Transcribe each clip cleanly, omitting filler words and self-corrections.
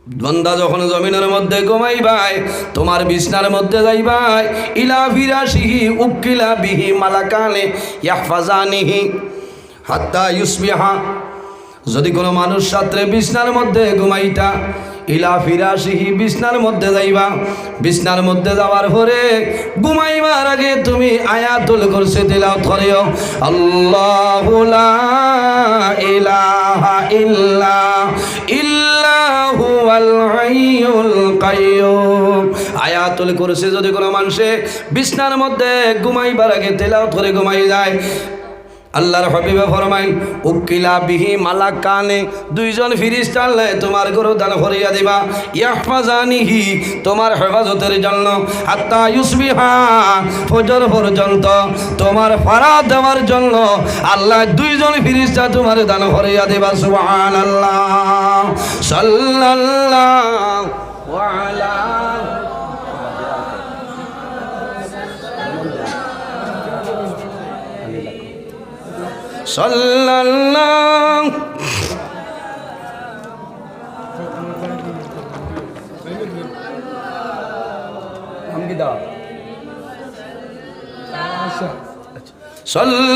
বান্দা যখন জমিনের মধ্যে ঘুমাইবাই, তোমার বিছনার মধ্যে যাইবাই, ইলা ফিরাশিহি উকিলা বিহি মালাকানে ইয়াহফাজানিহি হাত্তা ইউসবিহা। যদি কোনো মানুষ রাত্রে বিছনার মধ্যে ঘুমাইতা, ইলা ফিরাশিহি বিছনার মধ্যে যাইবা, বিছনার মধ্যে যাওয়ার পরে ঘুমাইবার আগে তুমি আয়াতুল কুরসি তিলাওয়াত করিও, আল্লাহু লা ইলাহা ইল্লা হুয়াল হাইয়ুল কাইয়্যুম। আয়াতুল কুরসি যদি কোনো মানুষে বিছনার মধ্যে ঘুমাইবার আগে তিলাওয়াত করে ঘুমাই যায়, আল্লাহর হাবিবে ফরমাইন উকিলা বিহি মালাকানে, দুইজন ফেরেশতা আল্লাহ তোমার গরু দান করিয়া দিবা, ইয়াহফাজানিহি তোমার হেফাজতের জন্য, হাত্তা ইউসবিহা ফজর পর্যন্ত তোমার ফারা দেওয়ার জন্য আল্লাহ দুইজন ফেরেশতা তোমার দান করিয়া দিবা। সুবহানাল্লাহ। সাল্লাল্লাহু আলা সাল্লাল্লাহু।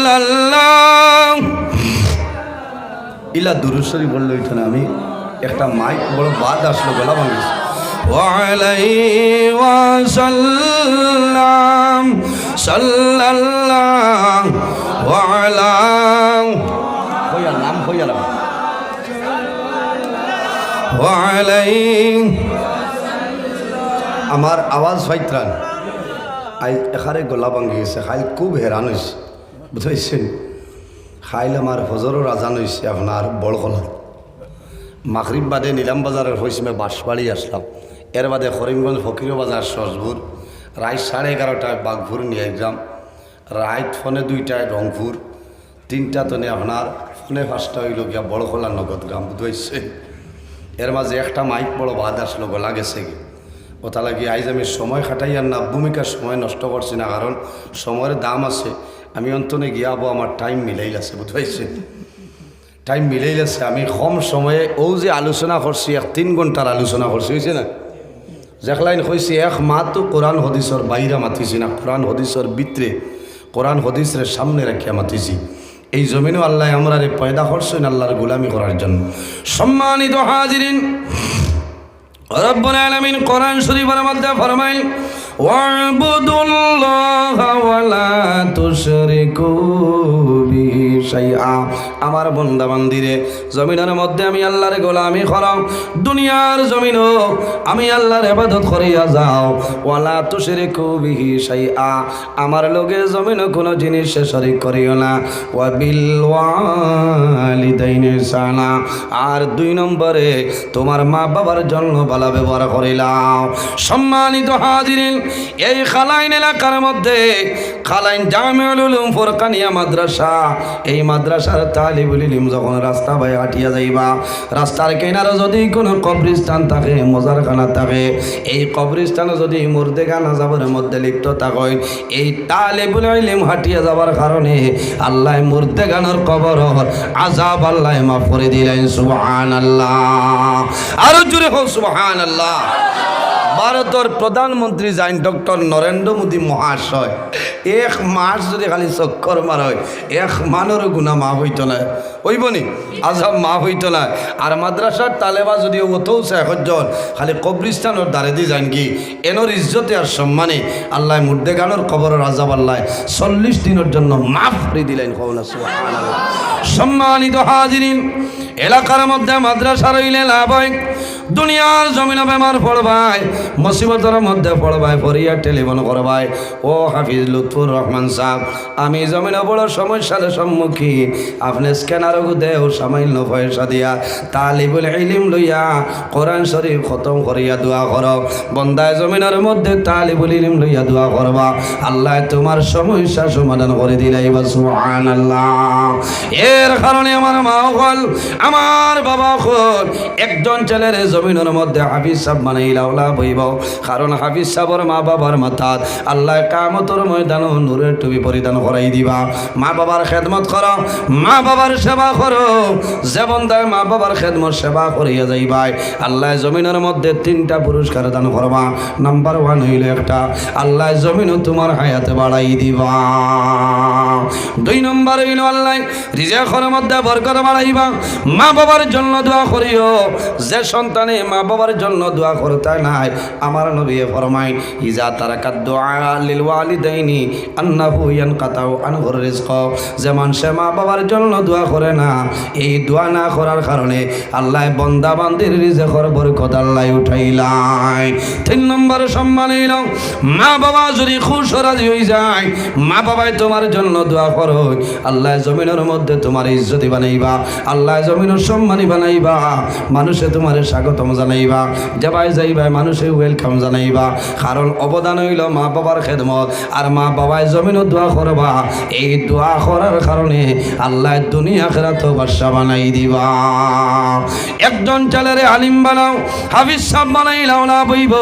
সাল্লাল্লাহু ইলা দুরূদ শরীফ বললো এখানে আমি একটা মাইক বড় বাদ আসলো, গলা ভাঙিস। ওয়া আলাইহি ওয়া সাল্লাম সাল্লাল্লাহু ওয়া আলা কইয়া নাম কইয়া না ওয়া আলাইহি। আমার আওয়াজ ফাইত্রান আই এখানে গলা ভাঙি গেছে, খাইল খুব হেরান হয়েছে, বুঝাইছেন? খাইল আমার ফজরের আজান হয়েছে আপনার বড়কলার, মাগরিব বাদে নিলাম বাজারের হয়েছে বাঁশবাড়ি আসলাম, এর বাদে করিমগঞ্জ ফকির বাজার সজপুর, রাত 11:30টায় বাঘপুর নিয়ে এক্সাম, রাত ফোনে 2টায় রংপুর, 3টা তনে আপনার ফোনে 5টা হইল গিয়া বড়কলার নগদ গ্রাম, বুঝাইছে? এর মাঝে একটা মাইক বড় বাদ আসলো, গলা গেছে কি ওটা লাগি আইজ আমি সময় খাটাই আর না ভূমিকার সময় নষ্ট করছি না, কারণ সময়ের দাম আছে। আমি অন্তনে গিয়াবো, আমার টাইম মিলাই আছে, বুঝাইছে? টাইম মিলাই আছে। আমি কম সময়ে ও যে আলোচনা করছি 3 ঘন্টার আলোচনা করছি, হয়েছে না? যেখলাইন কইছি 1 মাহ তো কোরআন হদিসর বাইরা মাতিছি না, কোরআন হদিসর ভিতরে কোরআন হদিসের সামনে রাখিয়া মাতিছি। এই জমিনও আল্লাহ আমরা পয়দা করছেন আল্লাহর গোলামি করার জন্য। সম্মানিত হাজিরিন, রব্বুল আলামিন কোরআন শরীফের মধ্যে ফরমাইল ওয়া'বুদুল্লাহা ওয়া লা তুশরিকু বিহি শাইআ। আমার বান্দা বান্দিরে, জমিনের মধ্যে আমি আল্লাহর গোলামি করো, দুনিয়ার জমিনও আমি আল্লাহর ইবাদত করিয়া যাও। ওয়া লা তুশরিকু বিহি শাইআ, আমার লগে জমিনও কোনো জিনিস শরীক করিও না। ওয়া বিল ওয়ালিদাইনি ইহসানা, আর 2 নম্বরে তোমার মা বাবার জন্য ভালো ব্যবহার করিলাম। সম্মানিত হাজিরিন, এই খালাইন এলাকার মধ্যে খালাইন জামিউল উলুম ফুরকানিয়া মাদ্রাসা, এই মাদ্রাসার তালিবুল ইলম যখন রাস্তা বাই হাঁটিয়া যাইবা, রাস্তার কিনারে যদি কোনো কবরস্থান থাকে, মজারখানা থাকে, এই কবরস্থানে যদি মুর্দেখানা যাবার মধ্যে লিপ্ত থাকে, এই তালিবুল ইলম হাঁটিয়া যাবার কারণে আল্লাহ মুর্দেখানার কবর আযাব আল্লাহ মাফ করে দিলেন। সুবহানাল্লাহ, আরো জোরে হোক সুবহানাল্লাহ। ভারতের প্রধানমন্ত্রী যাইন ডক্টর নরেন্দ্র মোদী মহাশয় 1 মাস যদি খালি চক্কর মার হয় 1 মানেরও গুণা মাফ হইত না, হইবনি আজাব মাফ হইত না। আর মাদ্রাসার তালেবা যদি ওতেও চায় হজ্জন খালি কবরিস্তানের দ্বারে দিয়ে যান কি এনর ইজ্জতে আর সম্মানে আল্লাহ মুর্দেগানোর কবরের আজাব আল্লাহ 40 দিনের জন্য মাফ করে দিলেন। সুবহানাল্লাহ। সম্মানিত হাজিরিন, এলাকার মধ্যে মাদ্রাসা রইলে লাভ হয়, দুনিয়ার জমিনে বেমার পড়বাই, মুসিবতের মধ্যে পড়বাই, ফরিয়া টেলিফোন করবাই, ও হাফিজ লুৎফুর রহমান সাহেব আমি জমিনে বড় সমস্যার সম্মুখীন, আপনি স্ক্যানার দেও সামান্য পয়সা দিয়া তালিবুল ইলম লইয়া কোরআন শরীফ খতম করিয়া দোয়া করো। বন্দায় জমিনের মধ্যে তালিবুল ইলম লইয়া দোয়া করবা, আল্লাহ তোমার সমস্যা সমাধান করে দিলাই। সুবহানাল্লাহ। এর কারণে আমার মা হল, আমার বাবা হল, একজন ছেলের জমিনের মধ্যে হাফিজ সাহেব বানাইলাও লাভ হইব কারণ হাফিজ সাহেবের মা বাবার মাথাত আল্লাহ কিয়ামতের ময়দানে নূরের টুপি পরিধান করাই দিবা মা বাবার খেদমত করো মা বাবার সেবা করো যেমন তাই মা বাবার খেদমত সেবা করিয়া যাইবাই আল্লাহ জমিনের মধ্যে 3টা পুরস্কার দান করবা নাম্বার 1 হইল একটা আল্লাহ জমিনও তোমার হায়াতে বাড়াই দিবা 2 নম্বর হইল আল্লাহ রিজিকের মধ্যে বরকত বাড়াইবা মা বাবার জন্য দোয়া করিও যে সন্তানে মা বাবার জন্য দোয়া করতে নাই আমার নবী ফরমায় ইজা তারাকাদ দুআ লিল ওয়ালিদাইনি আন্নাহু ইয়ানকাতাউ আনহুর রিজক যে মানুষ মা বাবার জন্য দোয়া করে না এই দোয়া না করার কারণে আল্লাহ বান্দা বান্দির রিজিকের বরকত আল্লাহ উঠাইলাই 3 নম্বর সম্মান হইল মা বাবা যদি খুশ রাজি হয়ে যায় মা বাবাই তোমার জন্য দোয়া করো আল্লাহ জমিনের মধ্যে তোমার ইজ্জতি বানাইবা আল্লাহ জমিনের সম্মানী বানাইবা মানুষে তোমার স্বাগতম জানাইবা যাবাই যাইবা মানুষে ওয়েলকাম জানাইবা কারণ অবদান হইল মা বাবার খেদমত আর মা বাবাই জমিনের দোয়া করবা এই দোয়া করার কারণে আল্লাহ দুনিয়া আখিরাত বাদশা বানাই দিবা একজন ছেলেরে আলিম বানাও হাফিজ সাহেব বানাইলাও না বইব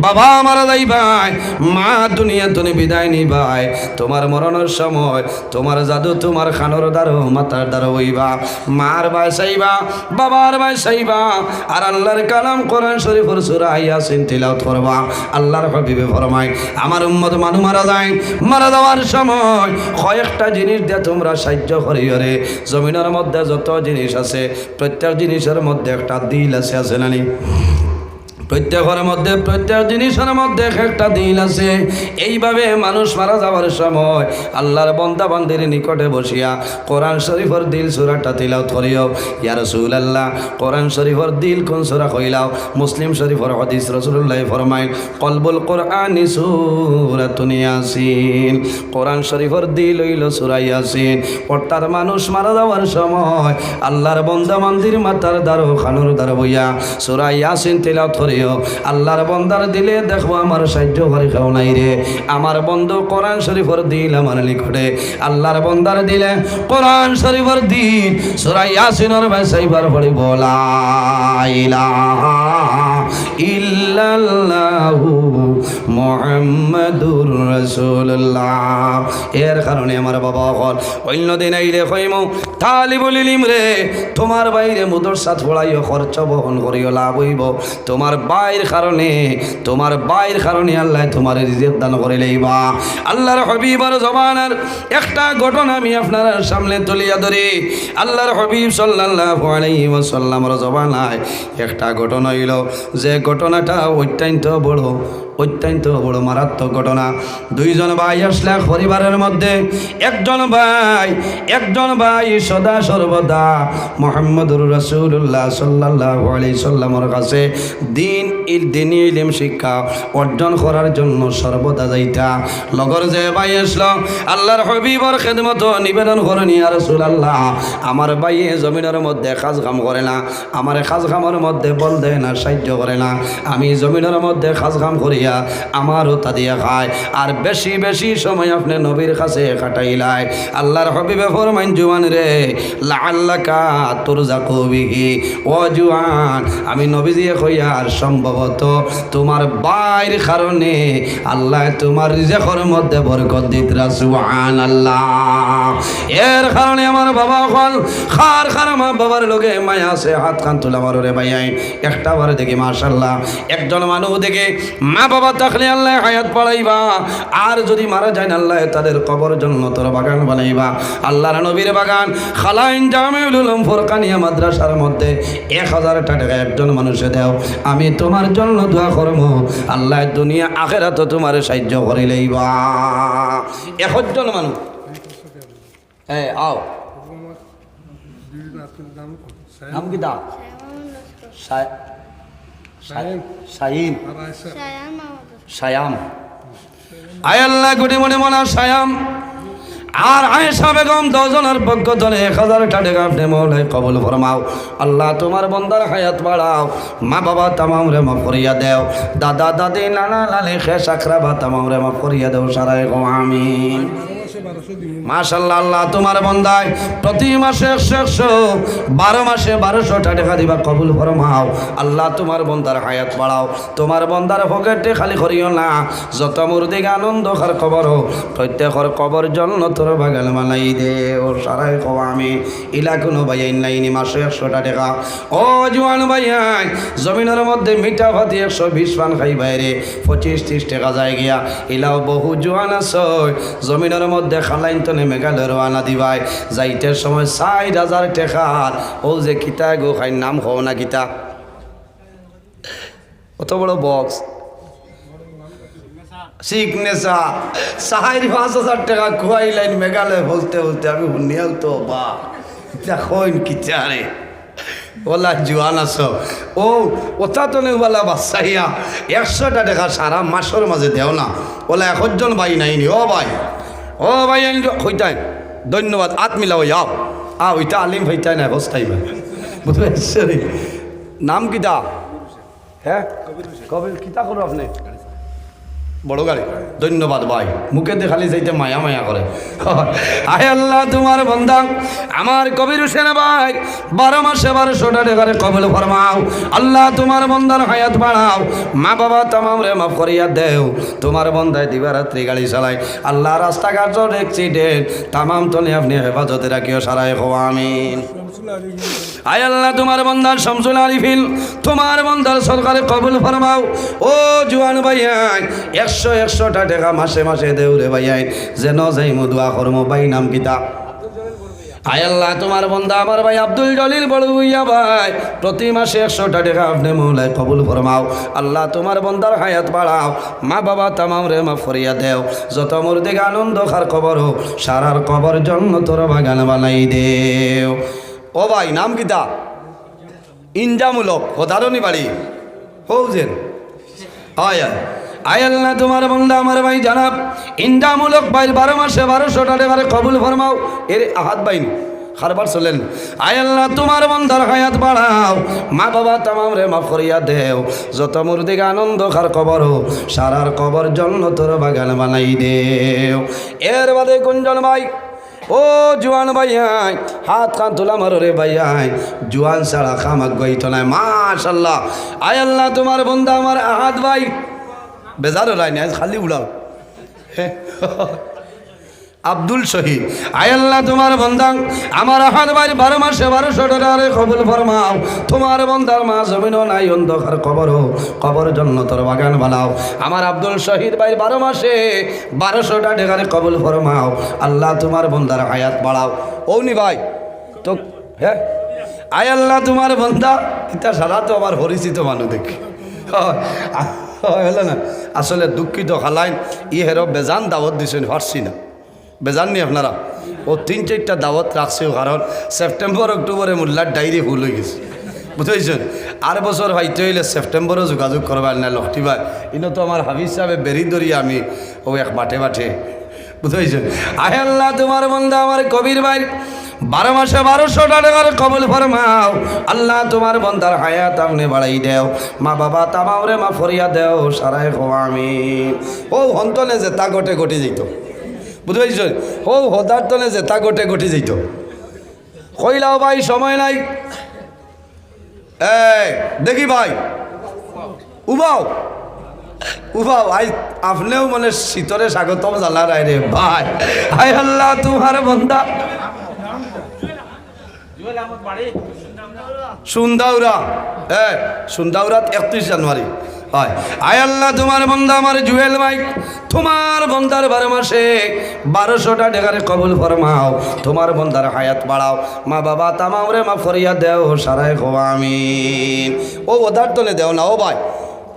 বাবা মারা যাইবাই মা দুনিয়া তুমি বিদায় নিবাই তোমার মরণের সময় তোমার জাদু তোমার খানোর দ্বারো মাথার দ্বারো হইবা মার ভাই চাইবা বাবার ভাই চাইবা আর আল্লাহর কালাম কোরআন শরীফের সূরা ইয়াসিন তিলাওয়াত করবা আল্লাহর হাবিবে ফরমায় আমার উম্মত মানু মারা যায় মারা যাওয়ার সময় কয়েকটা জিনিস দিয়ে তোমরা সাহায্য করিও রে জমিনের মধ্যে যত জিনিস আছে প্রত্যেক জিনিসের মধ্যে একটা দিল আছে না নি প্রত্যেকের মধ্যে প্রত্যেক জিনিসের মধ্যে একটা দিল আছে এইভাবে মানুষ মারা যাওয়ার সময় আল্লাহর বান্দা বান্দির নিকটে বসিয়া কোরআন শরীফের দিল সূরাটা তিলাওয়াত করিও ইয়া রাসূলুল্লাহ কোরআন শরীফের দিল কোন সূরা কইলাও মুসলিম শরীফের হাদিস রাসূলুল্লাহ ফরমায় কলবুল কোরআনি সূরাতুন ইয়াসিন কোরআন শরীফের দিল হইল সূরা ইয়াসিন অর্থাৎ মানুষ মারা যাওয়ার সময় আল্লাহর বান্দা বান্দির মাথার দ্বারো খানুর দ্বারো বইয়া সূরা ইয়াসিন তিলাওয়াত করিও আল্লাহর বান্দার দিলে দেখবো আমার সাহায্য করে খাও নাই রে আমার বন্ধু কোরআন শরীফের দিল আমার নিকটে আল্লাহর বান্দার দিলে কোরআন শরীফের দিল সূরা ইয়াসিনের ভাষাইবার পড়ি বলা ইলাহা ইল্লাল্লাহু মুহাম্মাদুর রাসূলুল্লাহ এর কারণে আমার বাবা হল অন্যদিন আইলে কইমু তালিবুল ইলম রে তোমার বাইরে মাদ্রাসা পড়াইও খরচ বহন করিও লাভ হইব তোমার বাইর কারণে আল্লাহ তোমার রিজিক দান করে লইবা আল্লাহর হাবিবের জবানের একটা ঘটনা আমি আপনার সামনে তুলিয়া ধরি আল্লাহর হাবিব সাল্লাল্লাহু আলাইহি ওয়াসাল্লামের জবানায় একটা ঘটনা হইল যে ঘটনাটা অত্যন্ত বড় মারাত্মক ঘটনা দুইজন ভাই আসলে পরিবারের মধ্যে একজন ভাই সদা সর্বদা মুহাম্মদুর রাসূলুল্লাহ সাল্লাল্লাহু আলাইহি সাল্লামের কাছে দিনী ইলম শিক্ষা অর্জন করার জন্য সর্বদা যাইতা লগর যে ভাই আসলো আল্লাহর হাবিবের খেদমত নিবেদন করেন ইয়া রাসূলুল্লাহ আমার ভাই জমিনের মধ্যে কাজ কাম করে না আমার কাজ কামের মধ্যে বল দেয় না সাহায্য করে না আমি জমিনের মধ্যে কাজ কাম করিয়া আমারও তা দিয়া খায় আর বেশি বেশি সময় আপনি নবীর কাছে কাটাইলাই আল্লাহর হাবিবে ফরমান জুয়ান রে লাআল্লাকা তুরজাকু বিহি ও জুয়ান আমি নবীজি কইয়ার সম্ভবত তোমার বাইর কারণে আল্লাহ তোমার রিজিকের মধ্যে বরকত দিতরা সুবহানাল্লাহ এর কারণে আমার বাবা হল খার মা বাবার লগে মায়া আছে হাত খান তুলা মারো রে ভাই একটা বার দেখি মাশাআল্লাহ একজন মানুষ দেখে মা বাবা থাকলে আল্লাহ হায়াত বাড়াইবা আর যদি মারা যায় আল্লাহ তাদের কবর জান্নাতের বাগান বানাইবা আল্লাহর নবীর বাগান খালাইন জামিউল উলুম ফুরকানিয়া মাদ্রাসার মধ্যে 1000 টাকা একজন মানুষে দাও আমি তোমার জন্য দোয়া করব আল্লাহ দুনিয়া আখিরাতে তোমার সাহায্য করে লইবা 1000 মানুষ আও নাম কি দা শাহিন শায়াম আয় আল্লাহ গুটি মনে মনে শায়াম আর আয়েশা বেগম 10 জনের পক্ষ ধরে 1000 টাকা আপনি মৌলাই কবুল ফরমাও আল্লাহ তোমার বন্দার হায়াত বাড়াও মা বাবা তামাম রে মাফ করিয়া দেও দাদা দাদি নানা নানি খেস আকরাবা তামাম রে মাফ করিয়া দেও সারাই গো আমিন মাশাআল্লাহ আল্লাহ তোমার বন্দায় প্রতি মাসে 100 মাসে 1200 টাকা দিবা কবুল ফরমাও আল্লাহ তোমার বন্দার হায়াত বাড়াও তোমার বন্দার পকেটে খালি করিও না যত মুর্দিক আনন্দ খার কবর প্রত্যেকর কবর জন্য তোর বাগান বানাই দে ও সারাই কো আমি ইলা কোনো ভাইয়াই নাইনি মাসে 100 টাকা ও জওয়ান ভাইয়াই জমিনের মধ্যে মিঠা ভাতি 120 পান খাই বাইরে 25-30 টাকা যায় গিয়া ইলাও বহু জওয়ান আছে জমিনের মধ্যে খালাইন তনে মেঘালয় রওনা দিবাই যাইতে সময় 60,000 টাকার ও যে কিতা গো খাই নাম হও না কিতা অত বড় বক্স সিগনেসা 5,000 টাকা খুয়াইলাইন মেঘালয় বলতে বলতে আমি শুনিয়াও তো বা দেখুন কিতা রে ওলা জোয়ান আছো ও ওটা তো নেওয়ালা বাচ্চাইয়া 100 টাকা সারা মাসের মাঝে দেও না ওলা 1 জন ভাই নাইনি ও ভাই হইতাই ধন্যবাদ আত মিলাও আও ওইটা আলিম হইতাই না বস্তাই ভাই বুঝতে পারছি নাম কিতা হ্যাঁ কবে কিতা করো আপনি বড় গাড়ি ধন্যবাদ ভাই মুখে দেখালি যাইতে মায়া মায়া করে আয় আল্লাহ তোমার বন্দা আমার কবির হোসেন ভাই 12 মাসে 1200 টাকা কবুল ফরমাও আল্লাহ তোমার বন্দার হায়াত বাড়াও মা বাবা তামাম রে মাফ করিয়া দেও তোমার বন্দায় দিবারাত্রি গাড়ি চালাই আল্লাহ রাস্তাঘাট অ্যাক্সিডেন্ট তামাম তলে আপনি হেফাজতে রাখিও সারাই হো আমিন আয় আল্লাহ তোমার বন্দার শামসুল আরিফিন তোমার বন্দার সরকারে কবুল ফরমাও ও জওয়ান ভাইয়াই 100 টাকা মাসে মাসে দেও রে ভাইয়াই যেন যাই মদুয়া কর্ম ভাই নাম কিতা আয় আল্লাহ তোমার বন্দা আমার ভাই আব্দুল জলিল বড় ভুইয়া ভাই প্রতি মাসে 100 টাকা আপনি মৌলায় কবুল ফরমাও আল্লাহ তোমার বন্দার হায়াত বাড়াও মা বাবা তামাম রে মাফ করিয়া দেও যত মুর্দিক আনন্দ খার কবর সারার কবর জন্য তোর বাগান বানাই দেও ও ভাই নাম কিতা ইনজামূলক হদারণী বাড়ি হৌজেন আয় আয় আল্লাহ তোমার বন্দা আমার ভাই জানাব ইনজামূলক ভাই 12 মাসে 1200 টাকা কবুল ফরমাও এর আহাত বাইন খারবার চলেন আয় আল্লাহ তোমার বন্দার হায়াত বাড়াও মা বাবা তামাম রে মাফ করিয়া দেও যত মুর্দিক আনন্দ খার কবর সারার কবর জন্য তোর বাগান বানাই দেও এর বাদে কোনজন ভাই ও জোয়ান ভাইয়াই হাত কান তোলা মারো রে ভাইয়াই জোয়ান ছাড়া খামাক গইতো নাই মাশাআল্লাহ আয় আল্লাহ তোমার বন্দা আমার আহাত ভাই বেজারও রায় নাই খালি উড়াও আব্দুল শহীদ আয় আল্লাহ তোমার বন্দা আমার আহাত ভাই 12 মাসে 1200 টাকা কবুল ফরমাও তোমার বন্দার মা জমিনও নাই অন্ধকার কবর জন্য তোর বাগান বানাও আমার আব্দুল শহীদ ভাই 12 মাসে 1200 টাকা কবুল ফরমাও আল্লাহ তোমার বন্দার হায়াত বাড়াও ওনি ভাই তো হ্যাঁ আয় আল্লাহ তোমার বন্দা এটা সারা তো আমার পরিচিত মানুষ দেখি হলো না আসলে দুঃখিত খালাইন হেরো বেজান দাওয়াত দিছেন পারছি না বেজাননি আপনারা ও 3-4টা দাওয়াত রাখছেও কারণ সেপ্টেম্বর অক্টোবরে মোল্লার ডায়েরি ফুল হয়ে গেছে বুঝেছেন আর বছর হয়তো হইলে সেপ্টেম্বরও যোগাযোগ করবার না লক্ষ্মী ভাই ইনো তো আমার হাবিজ সাহেব বেরি ধরি আমি ও এক বাটে বুঝেছেন আয় আল্লাহ তোমার বন্দা আমার কবির ভাই 12 মাসে 1200 টাকার কবুল ফরমাও আল্লাহ তোমার বন্দার হায়াত আপনি বাড়াই দেও মা বাবা তামাম রে মা ফরিয়া দেও সারাই হো আমিন ও হন্তনে যে তা গোটে গটি যেত বুঝেছেন ও হদার তনে যে তা গোটে গটি যেত কইলাও ভাই সময় নাই দেখি ভাই উবাও আই আপনিও মানে শীতরে স্বাগতম জানা রায় রে ভাই আয় আল্লাহ তোমার বন্দা সুন্দাউরা সুন্দাউরাত 31 জানুয়ারি হয় আয় আল্লাহ তোমার বন্দা আমার জুয়েল ভাই তোমার বন্দার 12 মাসে 1200 টাকা কবুল ফরমাও তোমার বন্দার হায়াত বাড়াও মা বাবা তামাম রে মা ফরিয়া দেও সারাই হো আমিন ও ওদার তলে দেও না ও ভাই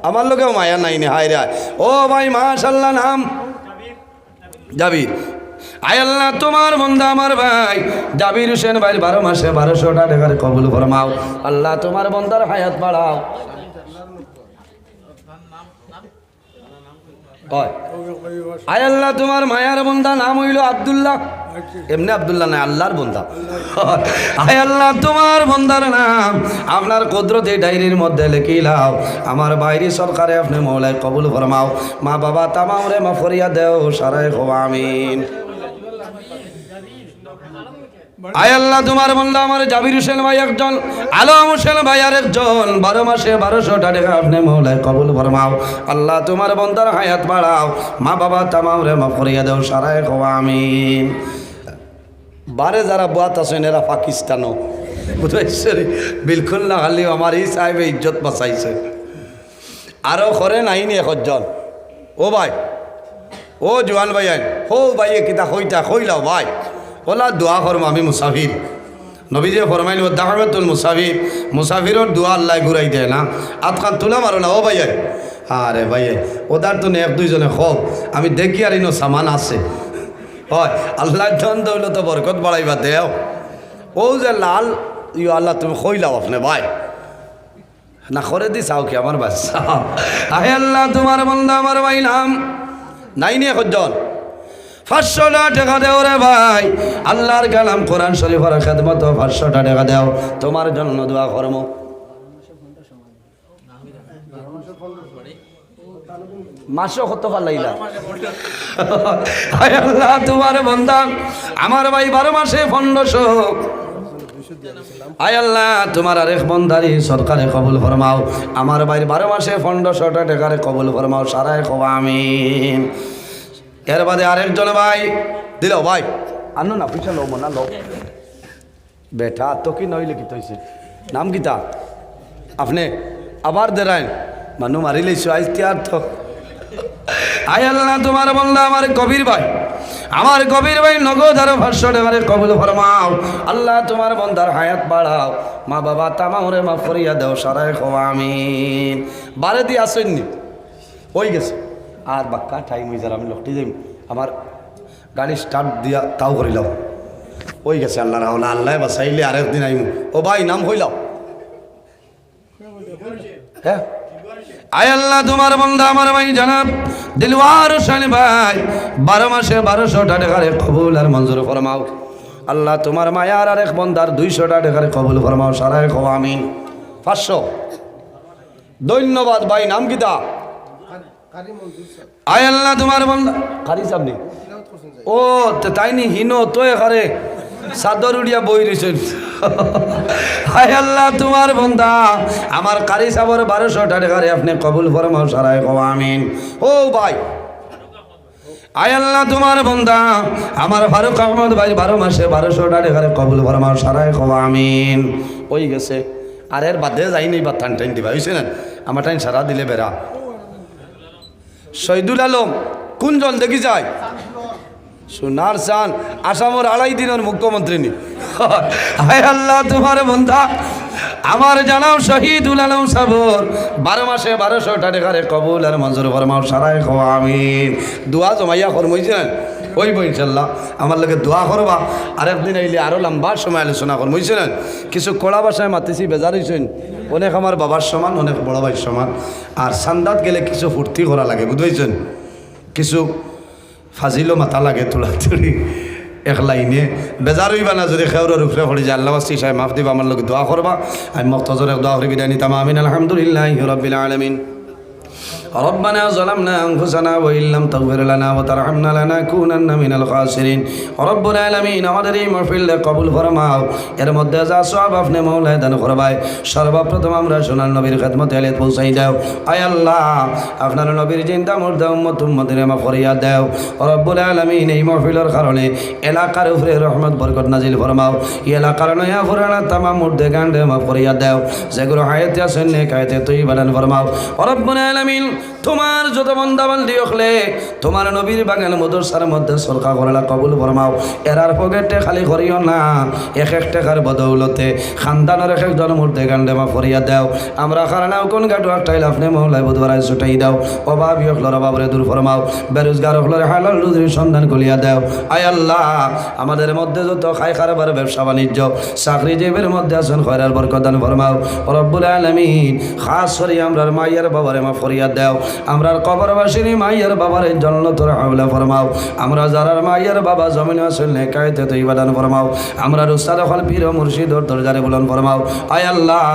আমার লোকেও মায়া নাই নে হায় রে ও ভাই মাশাআল্লাহ নাম জাবির আয় আল্লাহ তোমার বন্দা আমার ভাই জাবির হোসেন ভাই 12 মাসে 1200 টাকা কবুল ফরমাও আল্লাহ তোমার বন্দার হায়াত বাড়াও আয় আল্লাহ তোমার মায়ার বন্দা নাম হইল আব্দুল্লাহ এমনি আব্দুল্লাহ নাই আল্লাহর বন্দা আয় আল্লাহ তোমার বন্দার নাম আপনার কুদরতি ডায়েরির মধ্যে লিখিলাও আমার বাইরে সরকারে আপনি মৌলায় কবুল ফরমাও মা বাবা তামাম রে মা ফরিয়া দেও সারাই হো আমিন আয় আল্লাহ তোমার বন্ধা আমার জাবির হোসেন ভাই একজন, আলম হোসেন ভাই আর একজন, 12 মাসে 1200 টাকা আপনি মৌলায় কবুল ফরমাও। আল্লাহ তোমার বন্দার হায়াত বাড়াও, মা বাবা তামাম রে মাফ করিয়া দাও, সারায় খাওয়া আমিন। বারে যারা বাত আছেন এরা পাকিস্তানও বুঝাইছে বিলকুল না, খালি আমার এই সাহেবে ইজ্জত বাঁচাইছে। আরও করে নাইনি একজন। ও ভাই, ও জোয়ান ভাই, হো ভাই কিতা কইতা কইলাও ভাই, ওলা দোয়া করম আমি মুসাফির। নবীজি ফরমাইল দাওয়াতুল মুসাফির, মুসাফিরের দোয়া আল্লাহ ঘুরাই দেয় না। আতখান তুলা মারো না ও ভাই। আরে ভাই ওদার তো এক দুইজনে হোক, আমি দেখি আর ইনো সামান আছে হয়। আল্লাহ ধন দৌলত বরকত বাড়াইবা দেও। ও যে লাল ইউ আল্লাহ তুমি কইলাও আপনি ভাই না করে দি চাও কি আমার বাচ্চা। আহে আল্লাহ তোমার বন্ধা আমার ভাই নাম নাইনি একজন 500 টাকা দেও রে ভাই, আল্লাহর কালাম কোরআন শরীফের খেদমত 500 টাকা দেও, তোমার জন্য দোয়া করব। মাসও কত পালাইলা আল্লাহ তোমার বন্ধা আমার ভাই 12 মাসে 1500। আয় আল্লাহ তোমার আরেক বন্ধারি সরকারে কবুল ফরমাও, আমার ভাই 12 মাসে 1500 টাকারে কবুল ফরমাও, সারায় খাওয়া আমিন। এর বাদে আরেকজন ভাই দিল ভাই আনো না পয়সা লো না লো বেটা তো কি নইলে কি হয়েছে নাম গীতা আপনি আবার দেরাইন মানু মারি লইছো আজ তিয়ার তো। আয় আল্লাহ তোমার বন্ধা আমার কবির ভাই, আমার কবির ভাই নগদ আরো 500 টাকারে কবুল ফরমাও। আল্লাহ তোমার বন্দার হায়াত বাড়াও, মা বাবা তামাম রে মাফ করিয়া দাও, সারায় খাওয়া আমিন। বারে দিয়ে আসেননি হয়ে গেছে আর বাক্কা টাইম হয়ে যার আমি লোকটি যাই আমার গাড়ি স্টার্ট দিয়া তাও করিলাম ওই গেছে। আল্লাহ রাহলা আল্লাহ বাসাইলে আরেকদিন আইমু। ও ভাই নাম হইলাম হ্যাঁ। আয় আল্লাহ তোমার বন্ধা আমার ভাই জানাব দিলওয়ার হোসেন ভাই 12 মাসে 1200 টাকারে কবুল আর মঞ্জুর ফরমাও। আল্লাহ তোমার মায়ার আরেক বন্দার 200 টাকারে কবুল ফরমাও, সারায় খাওয়া আমিন। 500 ধন্যবাদ ভাই নাম গীতা। আয় আল্লাহ তোমার বন্ধা কারি সামনে ও তাইনি হিনো তো এখানে চাদর উড়িয়া বই রয়েছেন। হায় আল্লাহ তোমার বন্ধা আমার কারি সাবর 1200 টাকারে আপনি কবুল ফরমাও, সারায় খাওয়া আমিন। ও ভাই আয় আল্লাহ তোমার বন্ধা আমার ফারুক আহমদ ভাই 12 মাসে 1200 টাকারে কবুল ফরমাও, সারায় খাওয়া আমিন। ওই গেছে আর এর বাদে যাইনি বা টান টাইন দিবা হয়েছে না আমার টাইম সারা দিলে বেড়া। শহীদুল আলম কোন জন দেখি যায় সোনার চান আসামের 2.5 দিনের মুখ্যমন্ত্রী নি। হায় আল্লাহ তোমার বন্ধা আমার জানাও শহীদুল আলম সাবর 12 মাসে 1200 টাকারে কবুল আর মঞ্জুর ফরমাও, সারায় খাওয়া আমিন। দোয়া জমাইয়া করমইছেন ওইব ইনশাল্লাহ আমার লোকে দোয়া করবা। আরেকদিন আইলে আরো লম্বা সময় আলোচনা করমইছেন। কিছু কড়া ভাষায় মাতিছি বেজার হয়েছেন, অনেক আমার বাবার সমান অনেক বড় ভাইয়ের সমান। আর সান্দাত গেলে কিছু ফুর্তি করা লাগে বুঝেছেন, কিছু ফাজিলও মাথা লাগে তোলাতুলি এক লাইনে বেজার হইবা না। যদি খেউরের উপরে পড়ে যায় আল্লাহ বাস্তি সাহেব মাফ দিবা, আমার লোক দোয়া করবা। আমি মক্তজরে দোয়া করে বিদায় নিতাম। আমিন। আলহামদুলিল্লাহি রাব্বিল আলামিন। ربنا ظلمنا أنفسنا وإن لم تغفر لنا وترحمنا لنكونن من الخاسرين رب العالمين আমাদের এই মাহফিল কবুল ফরমাও। এর মধ্যে যা সওয়াব আপনি মাওলানা দান করবাই। সর্বপ্রথম আমরা সোনার নবীর খেদমতে আলিয়াত পৌঁছাই দাও। আয় আল্লাহ আপনার নবীর জিন্দা মুর্দা উম্মত উম্মতের মাফ করিয়া দাও রব্বুল আলামিন। এই মাহফিলের কারণে এলাকার উপরে রহমত বরকত নাজিল ফরমাও। এই এলাকার নয়া পুরানা তামাম মুর্দে গান্ডে মাফ করিয়া দাও। যেগুলো হায়াতে আছেন নেক হায়াতে তৈয়বা দান ফরমাও রব্বুল আলামিন। তোমার যত বান্দা বান্দি হলে তোমার নবীর বাগান মদরসার মধ্যে সরকার করলা কবুল ফরমাও। এরার পকেটে খালি করিও না, এক টাকার বদৌলতে খানদানের এক একজন মূর্তি গান্ডে মা ফরিয়া দাও। আমরা কারণেও কোন গাটু একটাইল আপনি মহলায় বুধবারায় ছুটাই দাও। অভাবী হকলর অভাবরে দূর ফরমাও, বেরোজগার হকলরে হালাল রুজির সন্ধান করিয়া দাও। আয় আল্লাহ আমাদের মধ্যে যত খাই কারবার ব্যবসা বাণিজ্য চাকরিজীবীর মধ্যে আছেন খয়রার বরকত দান ফরমাও রব্বুল আলামিন। খাস করে আমরার মাইয়ার বাবারে মা ফরিয়া দাও দাও আমরার কবরবাসিনী মাইয়ার বাবার জান্নাতুল আউলা ফরমাও আমরা যারার মাইয়ার বাবা জমিনে আসল নেকায়েতে তৈবা দান ফরমাও আমরা উস্তাদ হল পীর ও মুর্শিদ ওর দরজারে বুলন্দ ফরমাও আয় আল্লাহ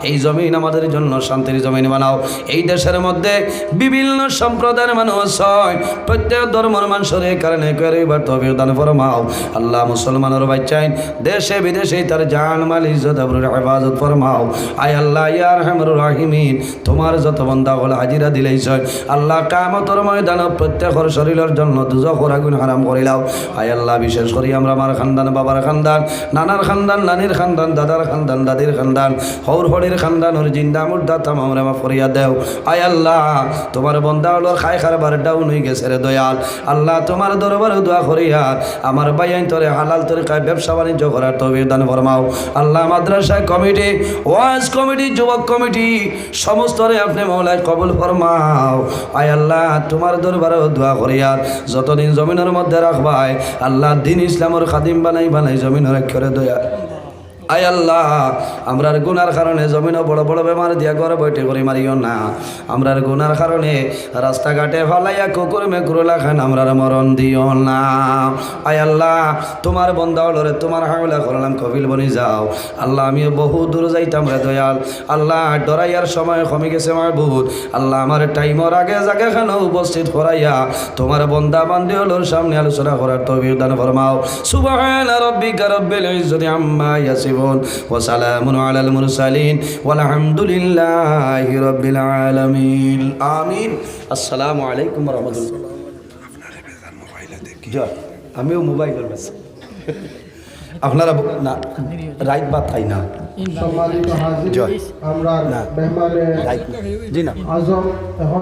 এই জমিন আমাদের জন্য শান্তির জমিন বানাও এই দেশের মধ্যে বিভিন্ন সম্প্রদায়ের মানুষ হয় প্রত্যেক ধর্মের মানুষের কারণে করে এবার তবে দান ফরমাও আল্লাহ মুসলমানের বাচ্চাইন দেশে বিদেশে তার জান মাল ইজ্জত আবরুর হেফাজত ফরমাও আয় আল্লাহ ইয়া আরহামুর রাহিমিন তোমার যত বান্দা হল হাজিরা দিলেইছ আল্লাহ কিয়ামতের ময়দানে প্রত্যেকের শরীরের জন্য দুজখের আগুন হারাম করিলাও আয় আল্লাহ বিশেষ করে আমরা আমার খানদান বাবার খানদান নানার খানদান নানির খানদান দাদার খানদান দাদির খানদান হৌর হরির খানদান ওর জিন্দা মুর্দা তামাম রে মাফ করিয়া দেও আয় আল্লাহ তোমার বান্দা হল খাই খারবার ডাউন হয়ে গেছে রে দয়াল আল্লাহ তোমার দরবারে দোয়া করিয়া আমার বাইন তোরে হালাল তরিকায় ব্যবসা বাণিজ্য করার তৌফিক দান ফরমাও আল্লাহ মাদ্রাসা কমিটি ওয়াজ কমিটি যুবক কমিটি সমস্ত রে আপনি মওলায় কবুল ফরমাও আয় আল্লাহ তোমার দরবারে দোয়া করিয়া যতদিন জমিনের মধ্যে রাখবাই আল্লাহ দিন ইসলামের খাদিম বানাই বানাই জমিনের করে দয়া আয় আল্লাহ আমরার গুনার কারণে জমিনও বড় বড় বেমার দিয়া ঘরে বইটে করে মারিও না আমরার গুনার কারণে রাস্তাঘাটে ফলাইয়া কুকুর মেকুরলা খান আমরার মরণ দিও না আয় আল্লাহ তোমার বন্দা হলরে তোমার হাওলা করলাম কবিল বনি যাও আল্লাহ আমিও বহু দূর যাইতাম রে দয়াল আল্লাহ ডরাইয়ার সময় কমে গেছে আমার বহুত আল্লাহ আমার টাইমর আগে জায়গা খান উপস্থিত করাইয়া তোমার বন্দা বান্দি হলোর সামনে আলোচনা করার তৌফিক দান ফরমাও সুবহান রাব্বিকা রাব্বিল ইজ্জতি আম্মা ইয়াসিফুন وسلام على المرسلين والحمد لله رب العالمين آمين السلام عليكم ورحمة الله আমিও মোবাইলের ব্যস্ত আপনারা না রাইট বাত খাই না সম্মানিত হাজির আমরা মেহমানে জি না আজম এখন